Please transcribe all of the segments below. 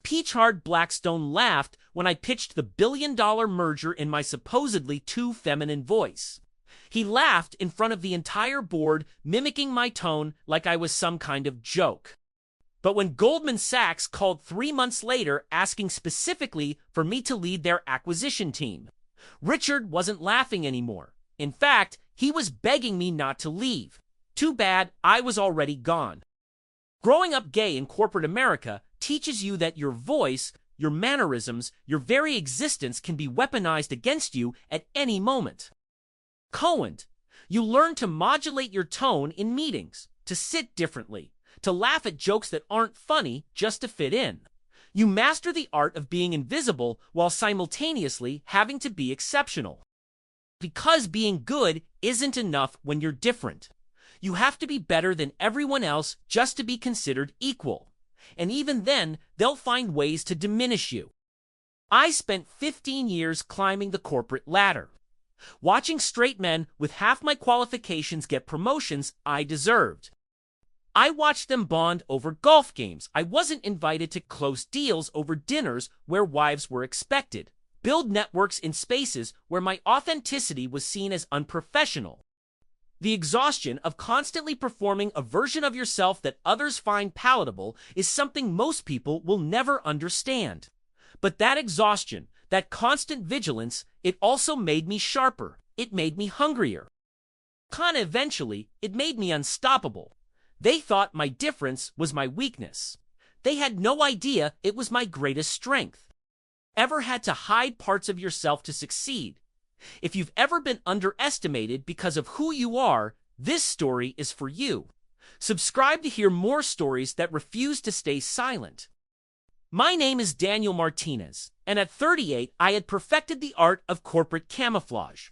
Peachard Blackstone laughed when I pitched the billion-dollar merger in my supposedly too feminine voice. He laughed in front of the entire board, mimicking my tone like I was some kind of joke. But when Goldman Sachs called 3 months later asking specifically for me to lead their acquisition team, Richard wasn't laughing anymore. In fact, he was begging me not to leave. Too bad I was already gone. Growing up gay in corporate America teaches you that your voice, your mannerisms, your very existence can be weaponized against you at any moment. Cohen, you learn to modulate your tone in meetings, to sit differently, to laugh at jokes that aren't funny just to fit in. You master the art of being invisible while simultaneously having to be exceptional. Because being good isn't enough when you're different. You have to be better than everyone else just to be considered equal. And even then, they'll find ways to diminish you. I spent 15 years climbing the corporate ladder, watching straight men with half my qualifications get promotions I deserved. I watched them bond over golf games. I wasn't invited to close deals over dinners where wives were expected, build networks in spaces where my authenticity was seen as unprofessional. The exhaustion of constantly performing a version of yourself that others find palatable is something most people will never understand. But that exhaustion, that constant vigilance, it also made me sharper. It made me hungrier. Eventually, it made me unstoppable. They thought my difference was my weakness. They had no idea it was my greatest strength. Ever had to hide parts of yourself to succeed? If you've ever been underestimated because of who you are, this story is for you. Subscribe to hear more stories that refuse to stay silent. My name is Daniel Martinez, and at 38, I had perfected the art of corporate camouflage.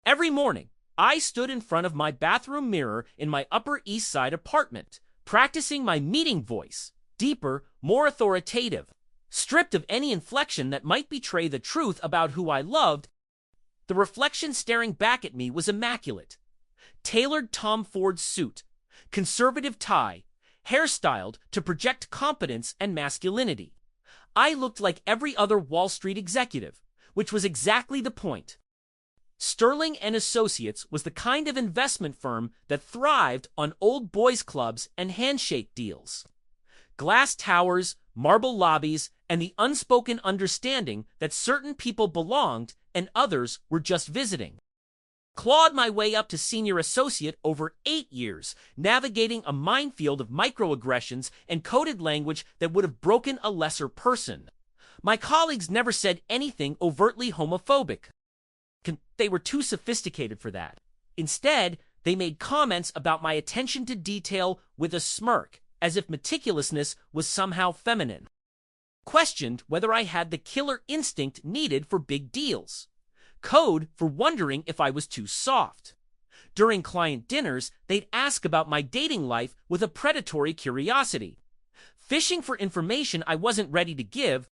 Every morning, I stood in front of my bathroom mirror in my Upper East Side apartment, practicing my meeting voice, deeper, more authoritative, stripped of any inflection that might betray the truth about who I loved. The reflection staring back at me was immaculate. Tailored Tom Ford suit, conservative tie, hairstyled to project competence and masculinity. I looked like every other Wall Street executive, which was exactly the point. Sterling and Associates was the kind of investment firm that thrived on old boys clubs and handshake deals. Glass towers, marble lobbies, and the unspoken understanding that certain people belonged and others were just visiting. Clawed my way up to senior associate over 8 years, navigating a minefield of microaggressions and coded language that would have broken a lesser person. My colleagues never said anything overtly homophobic. They were too sophisticated for that. Instead, they made comments about my attention to detail with a smirk, as if meticulousness was somehow feminine. Questioned whether I had the killer instinct needed for big deals. Code for wondering if I was too soft. During client dinners, they'd ask about my dating life with a predatory curiosity. Fishing for information I wasn't ready to give.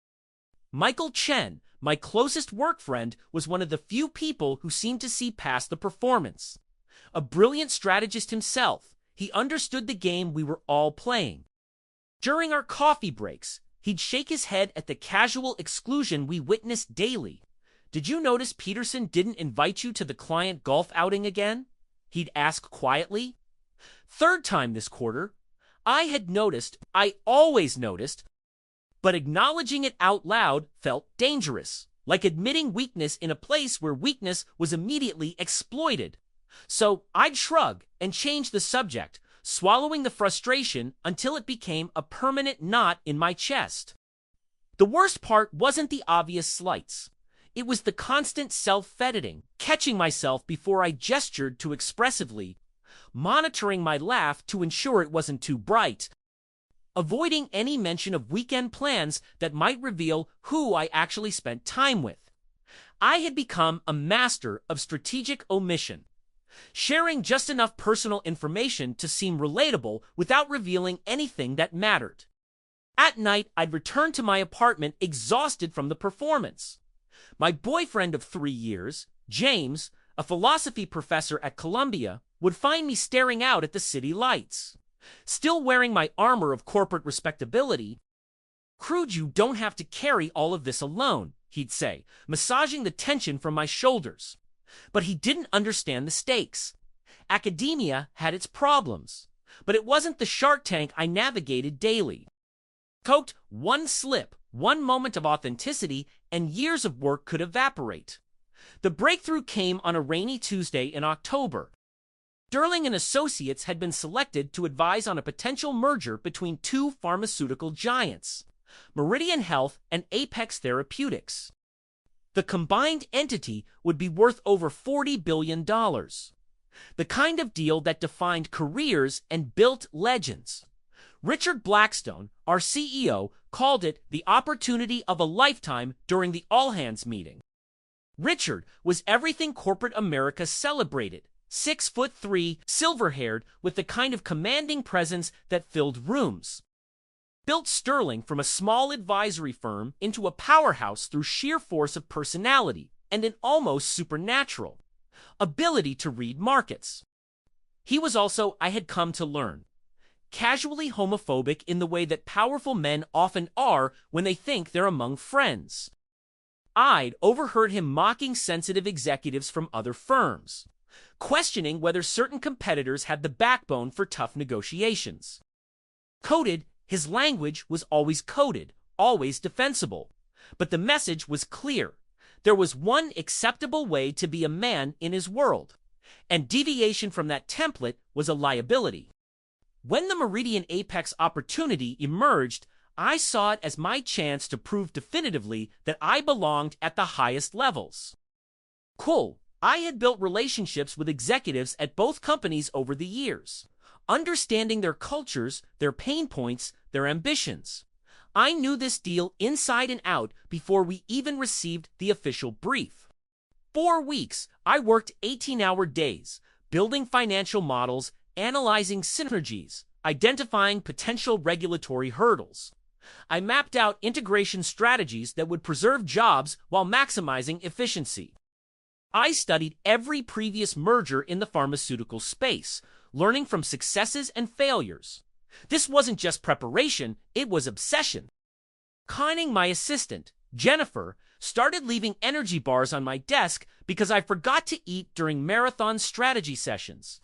Michael Chen, my closest work friend, was one of the few people who seemed to see past the performance. A brilliant strategist himself, he understood the game we were all playing. During our coffee breaks, he'd shake his head at the casual exclusion we witnessed daily. "Did you notice Peterson didn't invite you to the client golf outing again?" he'd ask quietly. Third time this quarter. I had noticed, I always noticed, but acknowledging it out loud felt dangerous, like admitting weakness in a place where weakness was immediately exploited. So I'd shrug and change the subject, swallowing the frustration until it became a permanent knot in my chest. The worst part wasn't the obvious slights. It was the constant self-editing, catching myself before I gestured too expressively, monitoring my laugh to ensure it wasn't too bright, avoiding any mention of weekend plans that might reveal who I actually spent time with. I had become a master of strategic omission, sharing just enough personal information to seem relatable without revealing anything that mattered. At night, I'd return to my apartment exhausted from the performance. My boyfriend of 3 years, James, a philosophy professor at Columbia, would find me staring out at the city lights. Still wearing my armor of corporate respectability, "Crude, you don't have to carry all of this alone," he'd say, massaging the tension from my shoulders. But he didn't understand the stakes. Academia had its problems, but it wasn't the Shark Tank I navigated daily. Coked, one slip, one moment of authenticity, and years of work could evaporate. The breakthrough came on a rainy Tuesday in October. Sterling and Associates had been selected to advise on a potential merger between two pharmaceutical giants, Meridian Health and Apex Therapeutics. The combined entity would be worth over $40 billion. The kind of deal that defined careers and built legends. Richard Blackstone, our CEO, called it the opportunity of a lifetime during the all-hands meeting. Richard was everything corporate America celebrated. 6'3", silver-haired, with the kind of commanding presence that filled rooms. Built Sterling from a small advisory firm into a powerhouse through sheer force of personality and an almost supernatural ability to read markets. He was also, I had come to learn, casually homophobic in the way that powerful men often are when they think they're among friends. I'd overheard him mocking sensitive executives from other firms, questioning whether certain competitors had the backbone for tough negotiations. Coded, his language was always coded, always defensible. But the message was clear. There was one acceptable way to be a man in his world, and deviation from that template was a liability. When the Meridian Apex opportunity emerged, I saw it as my chance to prove definitively that I belonged at the highest levels. Cool. I had built relationships with executives at both companies over the years, understanding their cultures, their pain points, their ambitions. I knew this deal inside and out before we even received the official brief. 4 weeks, I worked 18-hour days, building financial models, analyzing synergies, identifying potential regulatory hurdles. I mapped out integration strategies that would preserve jobs while maximizing efficiency. I studied every previous merger in the pharmaceutical space, learning from successes and failures. This wasn't just preparation, it was obsession. Conning my assistant, Jennifer, started leaving energy bars on my desk because I forgot to eat during marathon strategy sessions.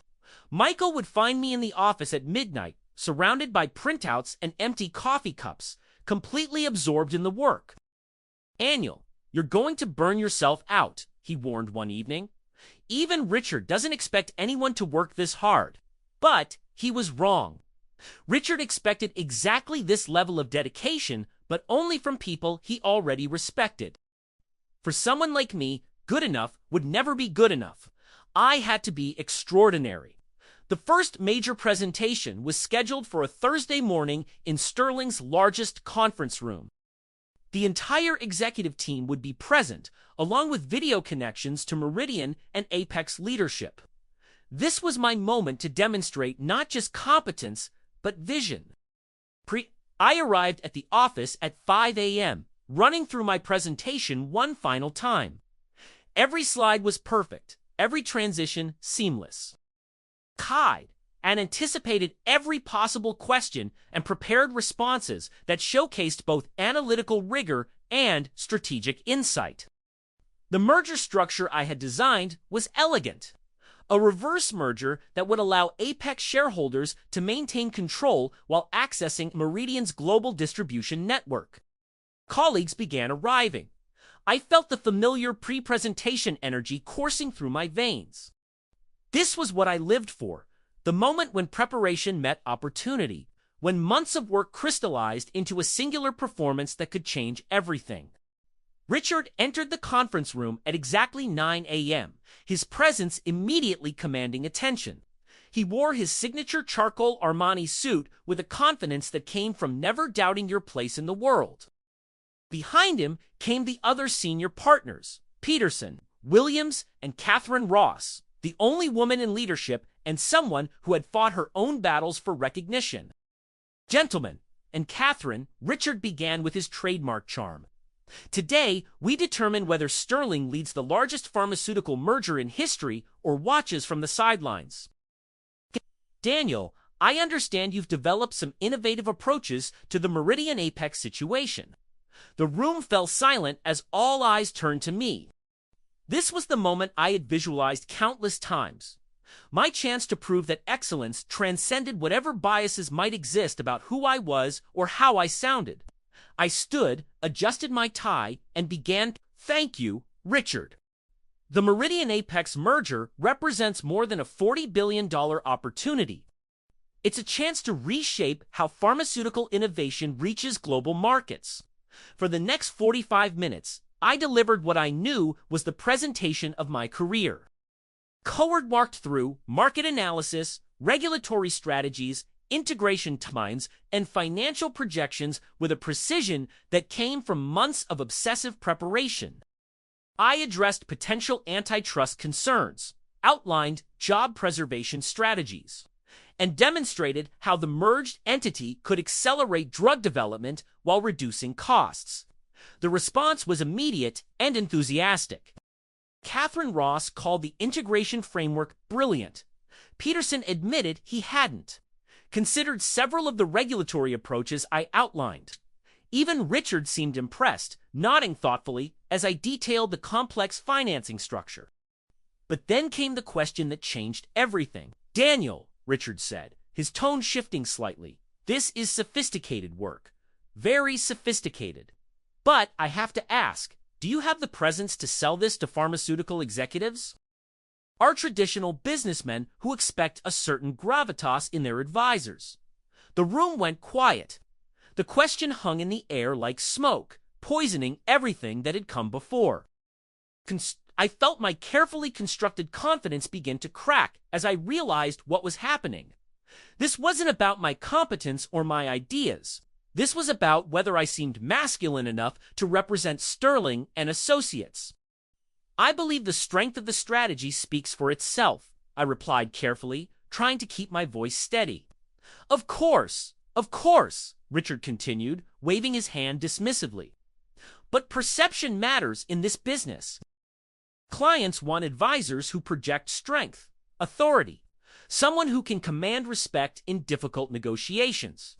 Michael would find me in the office at midnight, surrounded by printouts and empty coffee cups, completely absorbed in the work. "Aniel, you're going to burn yourself out," he warned one evening. "Even Richard doesn't expect anyone to work this hard." But he was wrong. Richard expected exactly this level of dedication, but only from people he already respected. For someone like me, good enough would never be good enough. I had to be extraordinary. The first major presentation was scheduled for a Thursday morning in Sterling's largest conference room. The entire executive team would be present, along with video connections to Meridian and Apex leadership. This was my moment to demonstrate not just competence, but vision. I arrived at the office at 5 a.m., running through my presentation one final time. Every slide was perfect, every transition seamless. And anticipated every possible question and prepared responses that showcased both analytical rigor and strategic insight. The merger structure I had designed was elegant. A reverse merger that would allow Apex shareholders to maintain control while accessing Meridian's global distribution network. Colleagues began arriving. I felt the familiar pre-presentation energy coursing through my veins. This was what I lived for, the moment when preparation met opportunity, when months of work crystallized into a singular performance that could change everything. Richard entered the conference room at exactly 9 a.m., his presence immediately commanding attention. He wore his signature charcoal Armani suit with a confidence that came from never doubting your place in the world. Behind him came the other senior partners, Peterson, Williams, and Catherine Ross, the only woman in leadership and someone who had fought her own battles for recognition. "Gentlemen," and Catherine, Richard began with his trademark charm. "Today, we determine whether Sterling leads the largest pharmaceutical merger in history or watches from the sidelines. Daniel, I understand you've developed some innovative approaches to the Meridian Apex situation. The room fell silent as all eyes turned to me. This was the moment I had visualized countless times. My chance to prove that excellence transcended whatever biases might exist about who I was or how I sounded. I stood, adjusted my tie, and began, "Thank you, Richard." The Meridian Apex merger represents more than a $40 billion opportunity. It's a chance to reshape how pharmaceutical innovation reaches global markets. For the next 45 minutes, I delivered what I knew was the presentation of my career. Coward walked through market analysis, regulatory strategies, integration timelines, and financial projections with a precision that came from months of obsessive preparation. I addressed potential antitrust concerns, outlined job preservation strategies, and demonstrated how the merged entity could accelerate drug development while reducing costs. The response was immediate and enthusiastic. Catherine Ross called the integration framework brilliant. Peterson admitted he hadn't. Considered several of the regulatory approaches I outlined. Even Richard seemed impressed, nodding thoughtfully as I detailed the complex financing structure. But then came the question that changed everything. "Daniel," Richard said, his tone shifting slightly, "this is sophisticated work. Very sophisticated. But I have to ask, do you have the presence to sell this to pharmaceutical executives? Are traditional businessmen who expect a certain gravitas in their advisors?" The room went quiet. The question hung in the air like smoke, poisoning everything that had come before. I felt my carefully constructed confidence begin to crack as I realized what was happening. This wasn't about my competence or my ideas. This was about whether I seemed masculine enough to represent Sterling and Associates. "I believe the strength of the strategy speaks for itself," I replied carefully, trying to keep my voice steady. Of course," Richard continued, waving his hand dismissively. "But perception matters in this business. Clients want advisors who project strength, authority, someone who can command respect in difficult negotiations."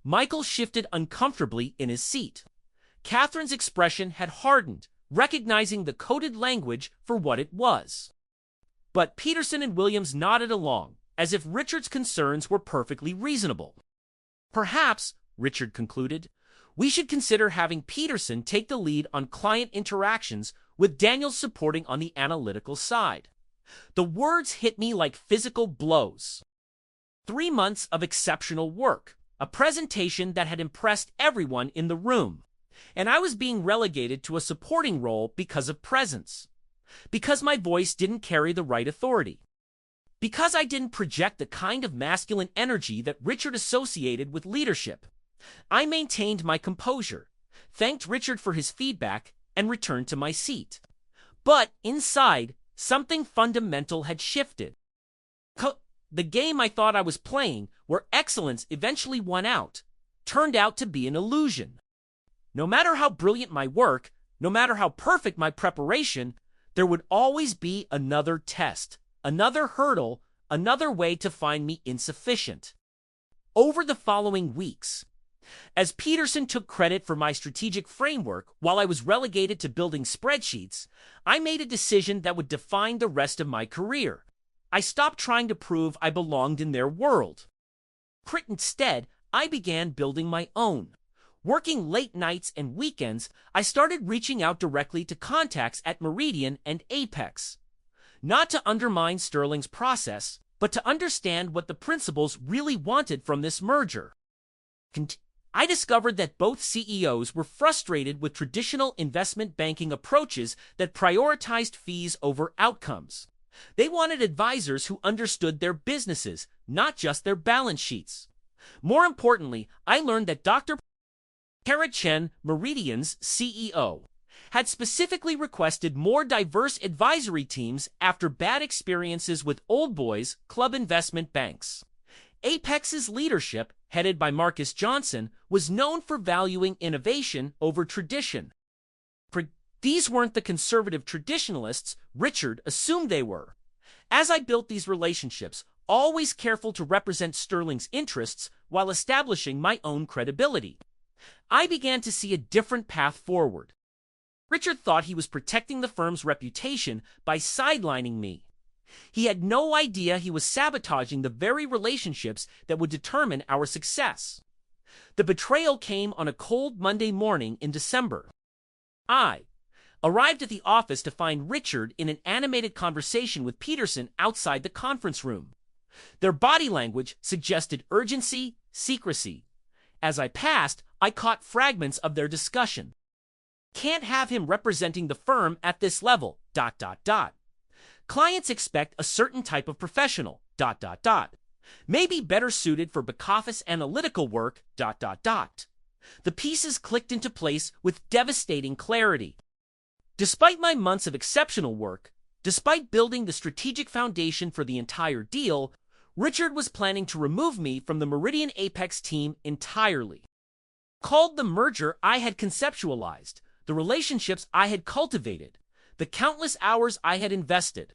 Michael shifted uncomfortably in his seat. Catherine's expression had hardened, recognizing the coded language for what it was. But Peterson and Williams nodded along, as if Richard's concerns were perfectly reasonable. "Perhaps," Richard concluded, "we should consider having Peterson take the lead on client interactions with Daniel supporting on the analytical side." The words hit me like physical blows. 3 months of exceptional work, a presentation that had impressed everyone in the room, and I was being relegated to a supporting role because of presence. Because my voice didn't carry the right authority. Because I didn't project the kind of masculine energy that Richard associated with leadership. I maintained my composure, thanked Richard for his feedback, and returned to my seat. But inside, something fundamental had shifted. The game I thought I was playing, where excellence eventually won out, turned out to be an illusion. No matter how brilliant my work, no matter how perfect my preparation, there would always be another test, another hurdle, another way to find me insufficient. Over the following weeks, as Peterson took credit for my strategic framework while I was relegated to building spreadsheets, I made a decision that would define the rest of my career. I stopped trying to prove I belonged in their world. Instead, I began building my own. Working late nights and weekends, I started reaching out directly to contacts at Meridian and Apex. Not to undermine Sterling's process, but to understand what the principals really wanted from this merger. I discovered that both CEOs were frustrated with traditional investment banking approaches that prioritized fees over outcomes. They wanted advisors who understood their businesses, not just their balance sheets. More importantly, I learned that Dr. Kara Chen, Meridian's CEO, had specifically requested more diverse advisory teams after bad experiences with old boys club investment banks. Apex's leadership, headed by Marcus Johnson, was known for valuing innovation over tradition. These weren't the conservative traditionalists Richard assumed they were. As I built these relationships, always careful to represent Sterling's interests while establishing my own credibility. I began to see a different path forward. Richard thought he was protecting the firm's reputation by sidelining me. He had no idea he was sabotaging the very relationships that would determine our success. The betrayal came on a cold Monday morning in December. I arrived at the office to find Richard in an animated conversation with Peterson outside the conference room. Their body language suggested urgency, secrecy. As I passed, I caught fragments of their discussion. Can't have him representing the firm at this level, ... Clients expect a certain type of professional, ... Maybe better suited for back-office analytical work, ... The pieces clicked into place with devastating clarity. Despite my months of exceptional work, despite building the strategic foundation for the entire deal, Richard was planning to remove me from the Meridian Apex team entirely. Called the merger I had conceptualized, the relationships I had cultivated, the countless hours I had invested,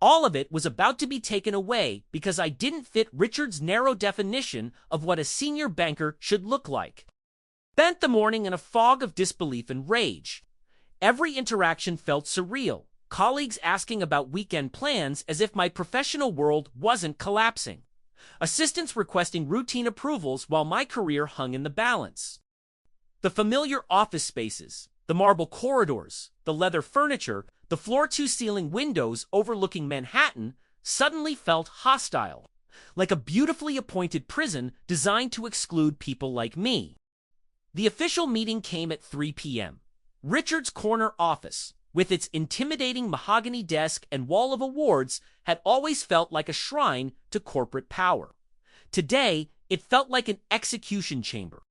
all of it was about to be taken away because I didn't fit Richard's narrow definition of what a senior banker should look like. Spent the morning in a fog of disbelief and rage. Every interaction felt surreal, colleagues asking about weekend plans as if my professional world wasn't collapsing, assistants requesting routine approvals while my career hung in the balance. The familiar office spaces, the marble corridors, the leather furniture, the floor-to-ceiling windows overlooking Manhattan suddenly felt hostile, like a beautifully appointed prison designed to exclude people like me. The official meeting came at 3 p.m. Richard's corner office, with its intimidating mahogany desk and wall of awards, had always felt like a shrine to corporate power. Today, it felt like an execution chamber.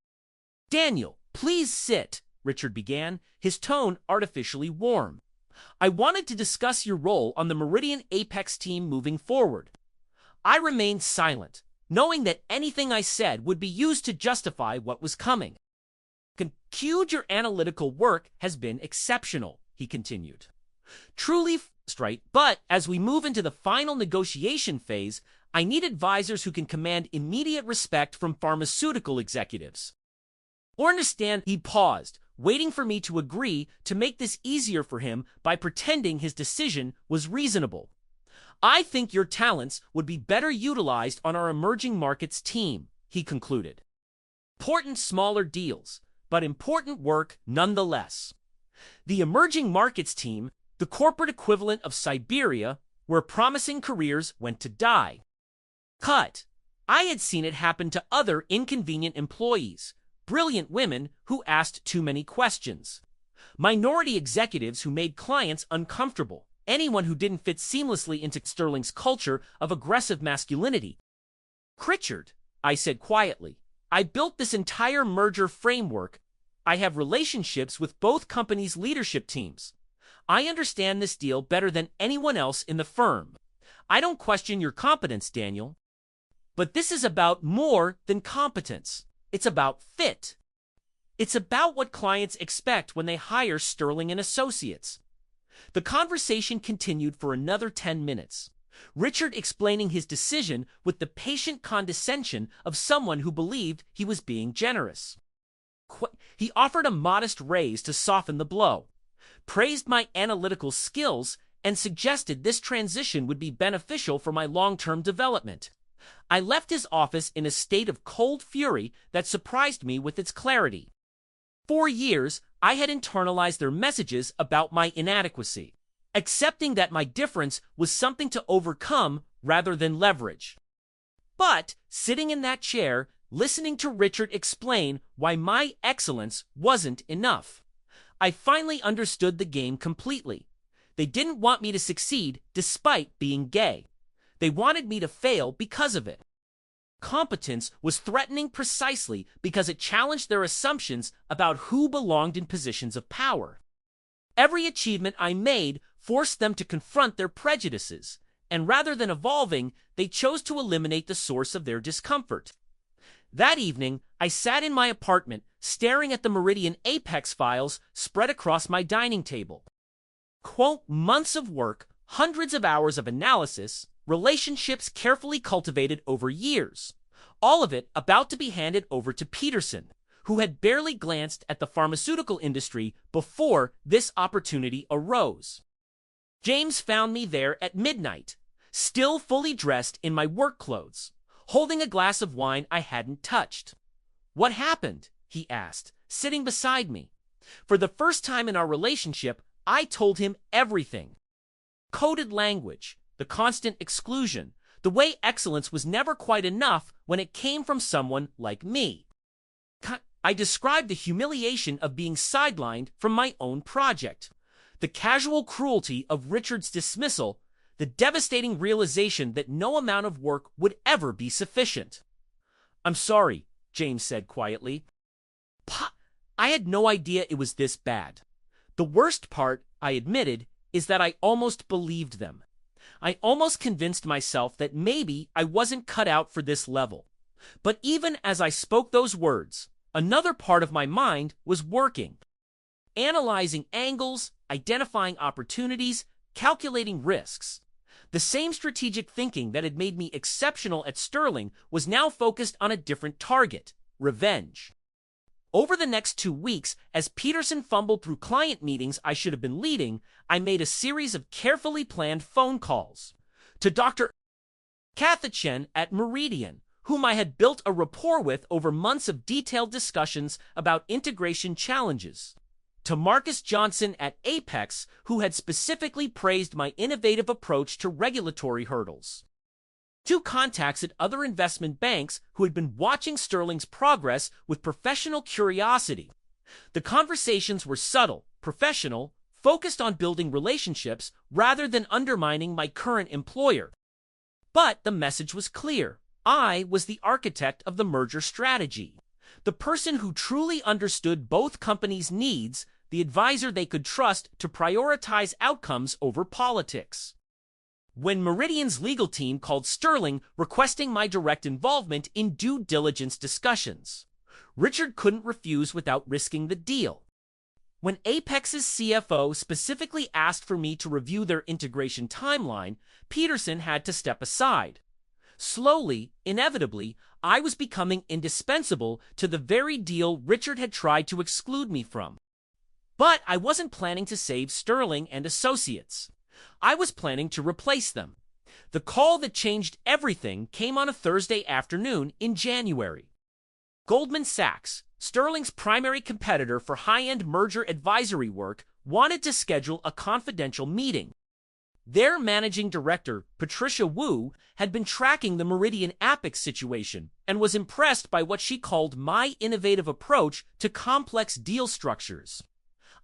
"Daniel, please sit," Richard began, his tone artificially warm. "I wanted to discuss your role on the Meridian Apex team moving forward." I remained silent, knowing that anything I said would be used to justify what was coming. "Your analytical work has been exceptional," he continued. "Truly right, but as we move into the final negotiation phase, I need advisors who can command immediate respect from pharmaceutical executives." Or understand, he paused, waiting for me to agree to make this easier for him by pretending his decision was reasonable. "I think your talents would be better utilized on our emerging markets team," he concluded. "Important smaller deals, but important work nonetheless." The emerging markets team, the corporate equivalent of Siberia, where promising careers went to die. Cut. I had seen it happen to other inconvenient employees, brilliant women who asked too many questions, minority executives who made clients uncomfortable, anyone who didn't fit seamlessly into Sterling's culture of aggressive masculinity. "Richard," I said quietly, "I built this entire merger framework. I have relationships with both companies' leadership teams. I understand this deal better than anyone else in the firm. I don't question your competence, Daniel. But this is about more than competence. It's about fit. It's about what clients expect when they hire Sterling and Associates." The conversation continued for another 10 minutes, Richard explaining his decision with the patient condescension of someone who believed he was being generous. He offered a modest raise to soften the blow, praised my analytical skills, and suggested this transition would be beneficial for my long-term development. I left his office in a state of cold fury that surprised me with its clarity. For years, I had internalized their messages about my inadequacy, accepting that my difference was something to overcome rather than leverage. But, sitting in that chair, listening to Richard explain why my excellence wasn't enough, I finally understood the game completely. They didn't want me to succeed despite being gay. They wanted me to fail because of it. Competence was threatening precisely because it challenged their assumptions about who belonged in positions of power. Every achievement I made forced them to confront their prejudices, and rather than evolving, they chose to eliminate the source of their discomfort. That evening, I sat in my apartment, staring at the Meridian Apex files spread across my dining table. Quote, months of work, hundreds of hours of analysis, relationships carefully cultivated over years, all of it about to be handed over to Peterson, who had barely glanced at the pharmaceutical industry before this opportunity arose. James found me there at midnight, still fully dressed in my work clothes, holding a glass of wine I hadn't touched. "What happened?" he asked, sitting beside me. For the first time in our relationship, I told him everything. Coded language, the constant exclusion, the way excellence was never quite enough when it came from someone like me. I described the humiliation of being sidelined from my own project, the casual cruelty of Richard's dismissal, the devastating realization that no amount of work would ever be sufficient. "I'm sorry," James said quietly. I had no idea it was this bad. The worst part, I admitted, is that I almost believed them. I almost convinced myself that maybe I wasn't cut out for this level. But even as I spoke those words, another part of my mind was working, analyzing angles, identifying opportunities, calculating risks. The same strategic thinking that had made me exceptional at Sterling was now focused on a different target: revenge. Over the next 2 weeks, as Peterson fumbled through client meetings I should have been leading, I made a series of carefully planned phone calls. To Dr. Kathachen at Meridian, whom I had built a rapport with over months of detailed discussions about integration challenges. To Marcus Johnson at Apex, who had specifically praised my innovative approach to regulatory hurdles. 2 contacts at other investment banks who had been watching Sterling's progress with professional curiosity. The conversations were subtle, professional, focused on building relationships rather than undermining my current employer. But the message was clear. I was the architect of the merger strategy, the person who truly understood both companies' needs, the advisor they could trust to prioritize outcomes over politics. When Meridian's legal team called Sterling requesting my direct involvement in due diligence discussions, Richard couldn't refuse without risking the deal. When Apex's CFO specifically asked for me to review their integration timeline, Peterson had to step aside. Slowly, inevitably, I was becoming indispensable to the very deal Richard had tried to exclude me from. But I wasn't planning to save Sterling and Associates. I was planning to replace them. The call that changed everything came on a Thursday afternoon in January. Goldman Sachs, Sterling's primary competitor for high-end merger advisory work, wanted to schedule a confidential meeting. Their managing director, Patricia Wu, had been tracking the Meridian Apex situation and was impressed by what she called my innovative approach to complex deal structures.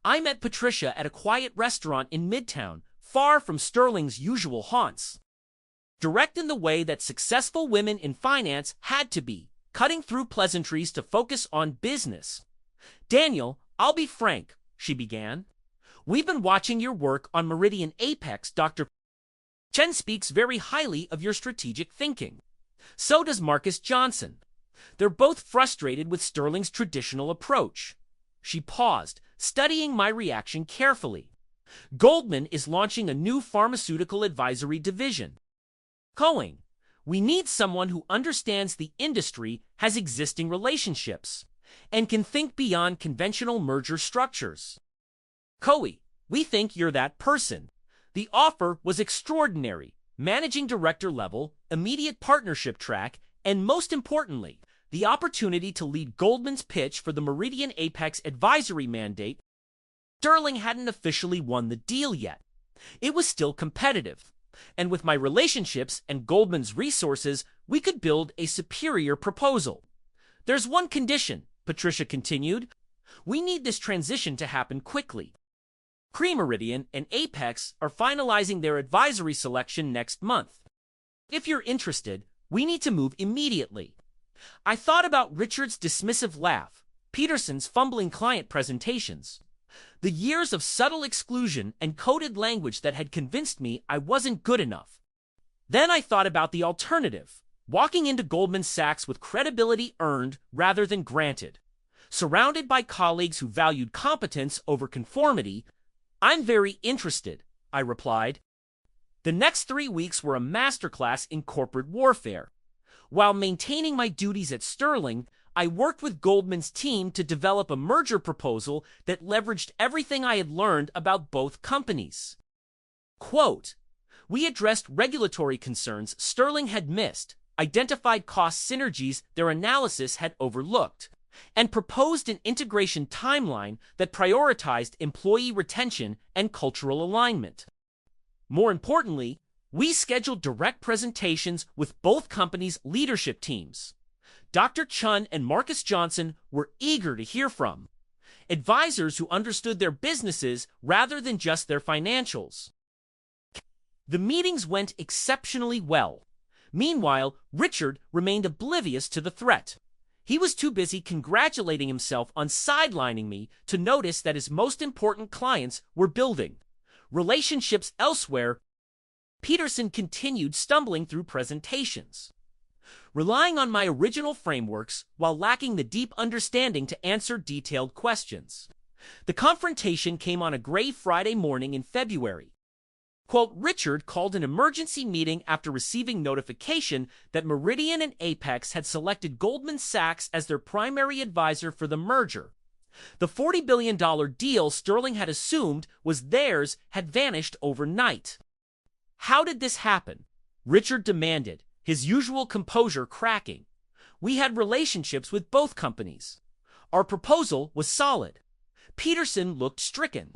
I met Patricia at a quiet restaurant in Midtown, far from Sterling's usual haunts. Direct in the way that successful women in finance had to be, cutting through pleasantries to focus on business. "Daniel, I'll be frank," she began. "We've been watching your work on Meridian Apex. Dr. Chen speaks very highly of your strategic thinking. So does Marcus Johnson. They're both frustrated with Sterling's traditional approach." She paused, studying my reaction carefully. "Goldman is launching a new pharmaceutical advisory division. Going, we need someone who understands the industry, has existing relationships, and can think beyond conventional merger structures. Coey, we think you're that person." The offer was extraordinary: managing director level, immediate partnership track, and most importantly, the opportunity to lead Goldman's pitch for the Meridian Apex advisory mandate. Sterling hadn't officially won the deal yet. It was still competitive, and with my relationships and Goldman's resources, we could build a superior proposal. "There's one condition," Patricia continued. "We need this transition to happen quickly. Meridian and Apex are finalizing their advisory selection next month. If you're interested, we need to move immediately." I thought about Richard's dismissive laugh, Peterson's fumbling client presentations, the years of subtle exclusion and coded language that had convinced me I wasn't good enough. Then I thought about the alternative: walking into Goldman Sachs with credibility earned rather than granted, surrounded by colleagues who valued competence over conformity. "I'm very interested," I replied. The next 3 weeks were a masterclass in corporate warfare. While maintaining my duties at Sterling, I worked with Goldman's team to develop a merger proposal that leveraged everything I had learned about both companies. Quote, "We addressed regulatory concerns Sterling had missed, identified cost synergies their analysis had overlooked, and proposed an integration timeline that prioritized employee retention and cultural alignment. More importantly, we scheduled direct presentations with both companies' leadership teams. Dr. Chun and Marcus Johnson were eager to hear from advisors who understood their businesses rather than just their financials. The meetings went exceptionally well. Meanwhile, Richard remained oblivious to the threat. He was too busy congratulating himself on sidelining me to notice that his most important clients were building relationships elsewhere. Peterson continued stumbling through presentations, relying on my original frameworks while lacking the deep understanding to answer detailed questions. The confrontation came on a gray Friday morning in February. Quote, "Richard called an emergency meeting after receiving notification that Meridian and Apex had selected Goldman Sachs as their primary advisor for the merger. The $40 billion deal Sterling had assumed was theirs had vanished overnight." "How did this happen?" Richard demanded, his usual composure cracking. "We had relationships with both companies. Our proposal was solid." Peterson looked stricken.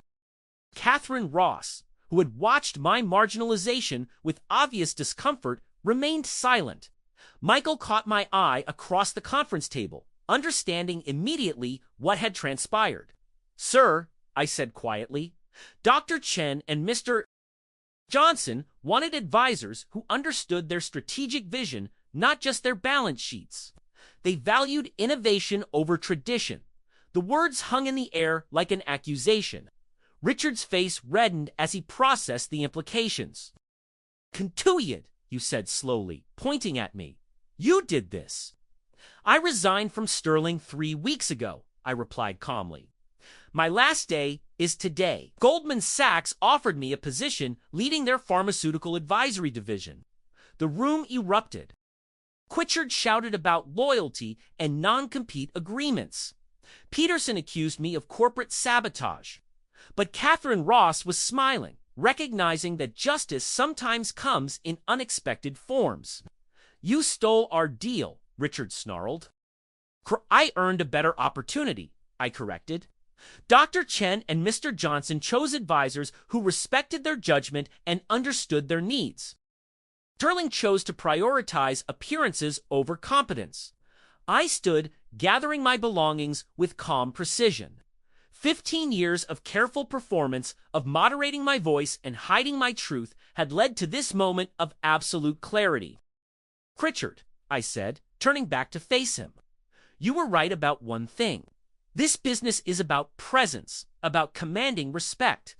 Catherine Ross, who had watched my marginalization with obvious discomfort, remained silent. Michael caught my eye across the conference table, understanding immediately what had transpired. "Sir," I said quietly, "Dr. Chen and Mr. Johnson wanted advisors who understood their strategic vision, not just their balance sheets. They valued innovation over tradition." The words hung in the air like an accusation. Richard's face reddened as he processed the implications. "Contuyid," you said slowly, pointing at me. "You did this." "I resigned from Sterling 3 weeks ago," I replied calmly. "My last day is today." Goldman Sachs offered me a position leading their pharmaceutical advisory division. The room erupted. Quitchard shouted about loyalty and non-compete agreements. Peterson accused me of corporate sabotage. But Catherine Ross was smiling, recognizing that justice sometimes comes in unexpected forms. "You stole our deal," Richard snarled. "I earned a better opportunity," I corrected. "Dr. Chen and Mr. Johnson chose advisors who respected their judgment and understood their needs. Sterling chose to prioritize appearances over competence. I stood, gathering my belongings with calm precision. 15 years of careful performance, of moderating my voice and hiding my truth, had led to this moment of absolute clarity. "Pritchard," I said, turning back to face him, "you were right about one thing. This business is about presence, about commanding respect.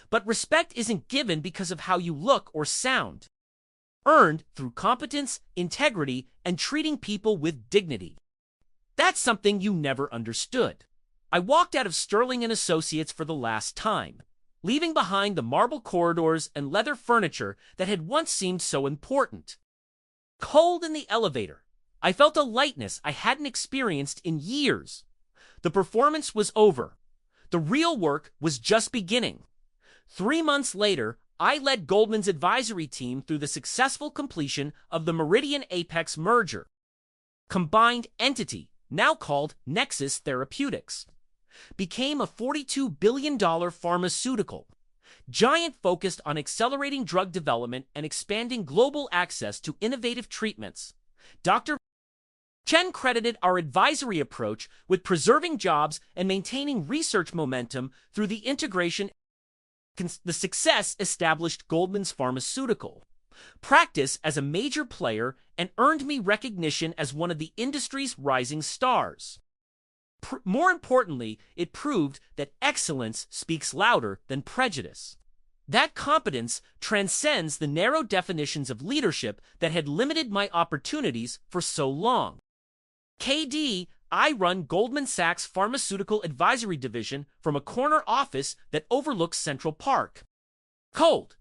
But respect isn't given because of how you look or sound. Earned through competence, integrity, and treating people with dignity. That's something you never understood." I walked out of Sterling & Associates for the last time, leaving behind the marble corridors and leather furniture that had once seemed so important. Cold in the elevator, I felt a lightness I hadn't experienced in years. The performance was over. The real work was just beginning. 3 months later, I led Goldman's advisory team through the successful completion of the Meridian Apex merger. Combined entity, now called Nexus Therapeutics, became a $42 billion pharmaceutical giant focused on accelerating drug development and expanding global access to innovative treatments. Dr. Chen credited our advisory approach with preserving jobs and maintaining research momentum through the integration. The success established Goldman's pharmaceutical practice as a major player and earned me recognition as one of the industry's rising stars. More importantly, it proved that excellence speaks louder than prejudice. That competence transcends the narrow definitions of leadership that had limited my opportunities for so long. KD, I run Goldman Sachs' Pharmaceutical Advisory Division from a corner office that overlooks Central Park. Cold,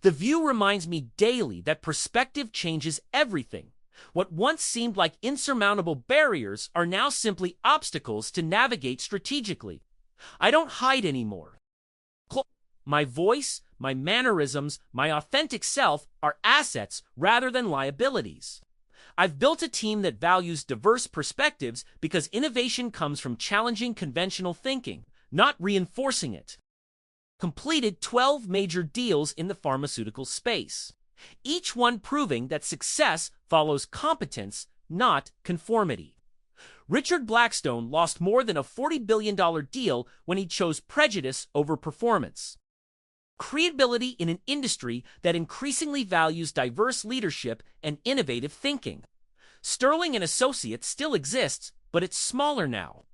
The View reminds me daily that perspective changes everything. What once seemed like insurmountable barriers are now simply obstacles to navigate strategically. I don't hide anymore. My voice, my mannerisms, my authentic self are assets rather than liabilities. I've built a team that values diverse perspectives because innovation comes from challenging conventional thinking, not reinforcing it. Completed 12 major deals in the pharmaceutical space, each one proving that success follows competence, not conformity. Richard Blackstone lost more than a $40 billion deal when he chose prejudice over performance. Credibility in an industry that increasingly values diverse leadership and innovative thinking. Sterling and Associates still exists, but it's smaller now,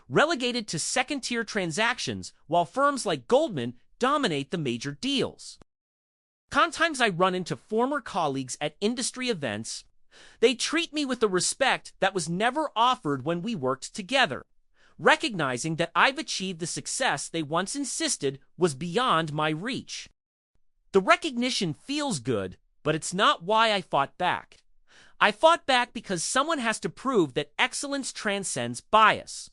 relegated to second-tier transactions, while firms like Goldman dominate the major deals. Sometimes I run into former colleagues at industry events. They treat me with the respect that was never offered when we worked together, recognizing that I've achieved the success they once insisted was beyond my reach. The recognition feels good, but it's not why I fought back. I fought back because someone has to prove that excellence transcends bias,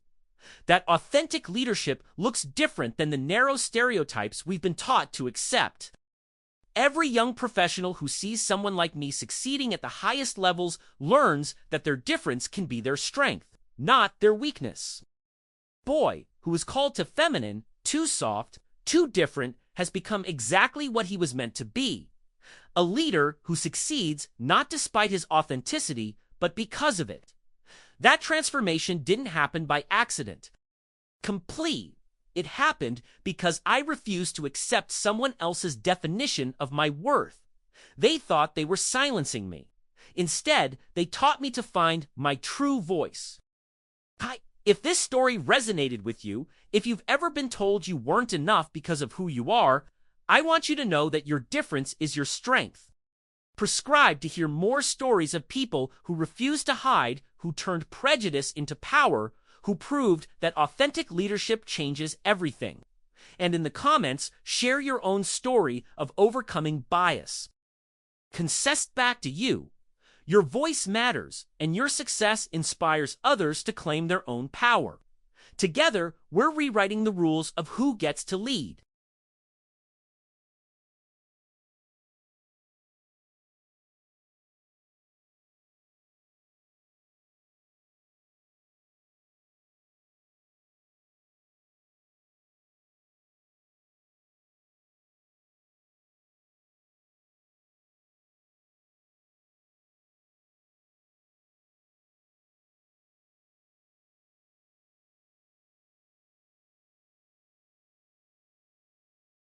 that authentic leadership looks different than the narrow stereotypes we've been taught to accept. Every young professional who sees someone like me succeeding at the highest levels learns that their difference can be their strength, not their weakness. Boy who is called too feminine, too soft, too different has become exactly what he was meant to be. A leader who succeeds not despite his authenticity, but because of it. That transformation didn't happen by accident. Complete. It happened because I refused to accept someone else's definition of my worth. They thought they were silencing me. Instead, they taught me to find my true voice. If this story resonated with you, if you've ever been told you weren't enough because of who you are, I want you to know that your difference is your strength. Subscribe to hear more stories of people who refused to hide, who turned prejudice into power, who proved that authentic leadership changes everything. And in the comments, share your own story of overcoming bias. Consist back to you. Your voice matters, and your success inspires others to claim their own power. Together, we're rewriting the rules of who gets to lead.